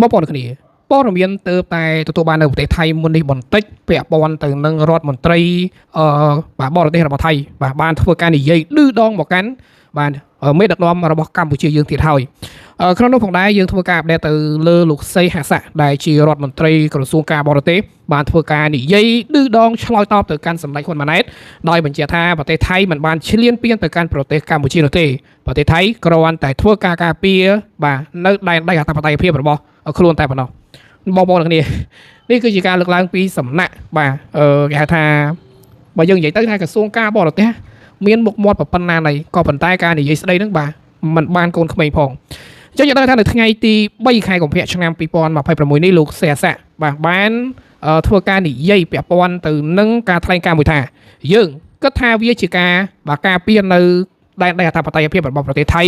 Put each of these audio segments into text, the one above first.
មកបងប្អូនគ្នាព័ត៌មានទៅតែទទួលបាននៅប្រទេសថៃមុននេះបន្តិចពាក់ព័ន្ធទៅនឹងរដ្ឋមន្ត្រីបាទបរទេសរបស់ថៃបាទបានធ្វើការនិយាយឌឺដងមកកាន់បាទមេដឹកនាំរបស់កម្ពុជាយើងទៀតហើយក្នុងនោះផងដែរយើងធ្វើការអាប់ដេតទៅលើលោកសីហាសាដែលជារដ្ឋមន្ត្រីក្រសួងការបរទេសបានធ្វើការនិយាយឌឺដងឆ្លើយតបទៅកាន់សម្ដេចហ៊ុនម៉ាណែតដោយបញ្ជាក់ថាប្រទេសថៃមិនបានឈ្លានពានទៅកាន់ប្រទេសកម្ពុជានោះទេប្រទេសថៃគ្រាន់តែធ្វើការការពារបាទនៅដែនដីអធិបតេយ្យភាពរបស់ខ្លួនតែប៉ុណ្ណោះបងប្អូនគ្នានេះគឺជាការលើកឡើងពីសំណាក់បាទគេហៅថាបើយើងនិយាយទៅថាក្រសួងការបរទេសមានមុខមាត់ប៉ុណ្ណាណីក៏ប៉ុន្តែការនិយាយស្ដីហ្នឹងបាទมันបានកូនក្មេងផងអញ្ចឹងយើងដឹងថានៅថ្ងៃទី3ខែកុម្ភៈឆ្នាំ2026នេះលោកសេអាសាបាទបានធ្វើការនិយាយពាក់ព័ន្ធទៅនឹងការថ្លែងការណ៍មួយថាយើងគិតថាវាជាការបាទការពារនៅដែនដីអធិបតេយ្យភាពរបស់ប្រទេសថៃ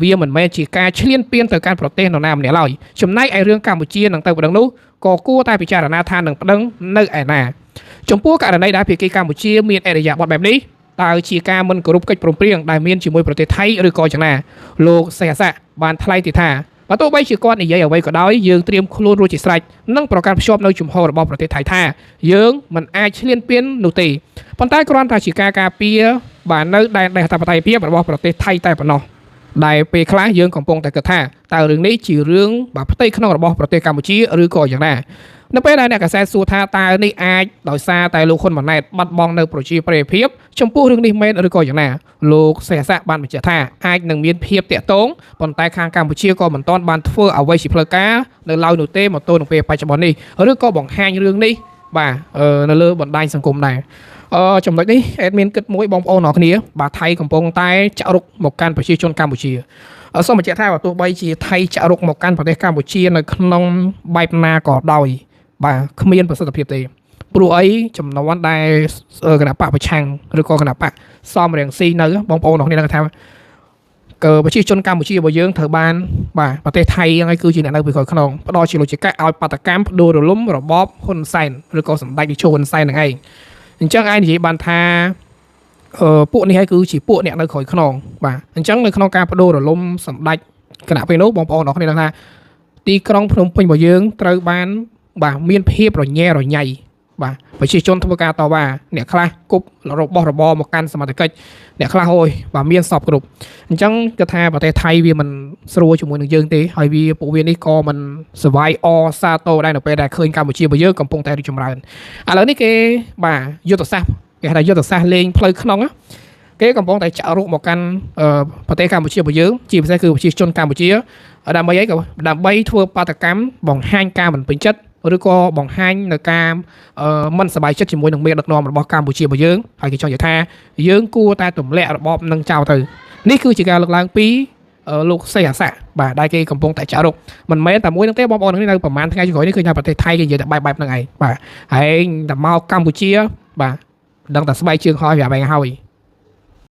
វាមិនមែនជាការឈ្លានពានទៅកាន់ប្រទេសនរណាម្នាក់ឡើយចំណែកឯរឿងកម្ពុជានឹងទៅប្តឹងនោះក៏គួរតែពិចារណាថានឹងប្តឹងនៅឯណាចំពោះករណីដែលភាគីកម្ពុជាមានអរិយាប័ត្របែបនេះតើជាការមិនគោរពកិច្ចព្រមព្រៀងដែលមានជាមួយប្រទេសថៃឬក៏យ៉ាងណាលោកសេអាសាបានថ្លែងទៀតថាបើទោះបីជាគាត់និយាយអ្វីក៏ដោយយើងត្រៀមខ្លួនរួចជាស្រេចនិងប្រកាន់ភ្ជាប់នៅជំហររបស់ប្រទេសថៃថាយើងមិនអាចឈ្លានពាននោះទេប៉ុន្តែគ្រាន់តែជាការការពារបាននៅដែនដីអធិបតេយ្យភាពរបស់ប្រទេសថៃតែប៉ុណ្ណោះដែលពេលខ្លះយើងកំពុងតែគិតថាតើរឿងនេះជារឿងបាទផ្ទៃក្នុងរបស់ប្រទេសកម្ពុជាឬក៏យ៉ាងណានៅពេលដែលអ្នកកសែតសួរថាតើនេះអាចដោយសារតែលោកហ៊ុនម៉ាណែតបាត់បង់នៅប្រជាប្រិយភាពចំពោះរឿងនេះមែនឬក៏យ៉ាងណាលោកសេសាបានបញ្ជាក់ថាអាចនឹងមានភាពតាក់ទងប៉ុន្តែខាងកម្ពុជាក៏មិនទាន់បានធ្វើអ្វីជាផ្លូវការនៅឡើយនោះទេមកទល់នឹងពេលបច្ចុប្បន្ននេះឬក៏បង្ហាញរឿងនេះបាទនៅលើបណ្ដាញសង្គមដែរចំណុចនេះអេដមីនគិតមួយបងប្អូនទាំងគ្នាបាទថៃកំពុងតែចាក់រុកមកកាន់ប្រជាជនកម្ពុជាសូមបញ្ជាក់ថាបើទោះបីជាថៃចាក់រុកមកកាន់ប្រទេសកម្ពុជានៅក្នុងបែបណាក៏ដោយបាទគ្មានប្រសិទ្ធភាពទេព្រោះអីចំនួនដែលគណៈបកប្រឆាំងឬក៏គណៈបកសំរងស៊ីនៅបងប្អូនទាំងគ្នាដឹងថាប្រជាជនកម្ពុជារបស់យើងត្រូវបានបាទប្រទេសថៃហ្នឹងឯងគឺជាអ្នកនៅពីក្រោយខ្នងផ្ដល់ជាលុយកាក់ឲ្យបាតកម្មផ្ដួលរលំរបបហ៊ុនសែនឬក៏សម្ដេចនាយកហ៊ុនសែនហ្នឹងឯងអញ្ចឹងឯងនិយាយបានថាពួកនេះហើយគឺជាពួកអ្នកនៅក្រោយខ្នងបាទអញ្ចឹងនៅក្នុងការផ្ដួលរលំសម្ដេចគណៈពេលនោះបងប្អូនទាំងគ្នាដឹងថាទីក្រុងភ្នំពេញរបស់យើងត្រូវបានបាទមានភាពរញ៉េរញ៉ៃបាទប្រជាជនធ្វើការតវ៉ាអ្នកខ្លះគប់របស់របរមកកាន់សមត្ថកិច្ចអ្នកខ្លះហួយបាទមានសពគ្រប់អញ្ចឹងគឺថាប្រទេសថៃវាមិនស្រួលជាមួយនឹងយើងទេហើយពួកវានេះក៏មិនសវាយអសាទរដែរនៅពេលដែលឃើញកម្ពុជារបស់យើងកំពុងតែរីកចម្រើនឥឡូវនេះគេបាទយុទ្ធសាស្ត្រគេហៅថាយុទ្ធសាស្ត្រលេងផ្លូវក្នុងគេកំពុងតែចាក់រុកមកកាន់ប្រទេសកម្ពុជារបស់យើងជាពិសេសគឺប្រជាជនកម្ពុជាដើម្បីអីក៏ដើម្បីធ្វើបាតកម្មបង្ហាញការមិនពេញចិត្តឬក៏បង្ហាញនៅការមិនសប្បាយចិត្តជាមួយនឹងមេដឹកនាំរបស់កម្ពុជារបស់យើងហើយគេចង់និយាយថាយើងគួរតែទម្លាក់របបនឹងចោលទៅនេះគឺជាការលើកឡើងពីលោកសេអាសាបាទដែលគេកំពុងតែចាក់រុកមិនមែនតែមួយនឹងទេបងប្អូននៅប្រហែលថ្ងៃចុងក្រោយនេះឃើញថាប្រទេសថៃគេនិយាយតែបែបហ្នឹងឯងបាទហើយតែមកកម្ពុជាបាទដឹងតែស្បែកជើងហើយវាបែងហើយ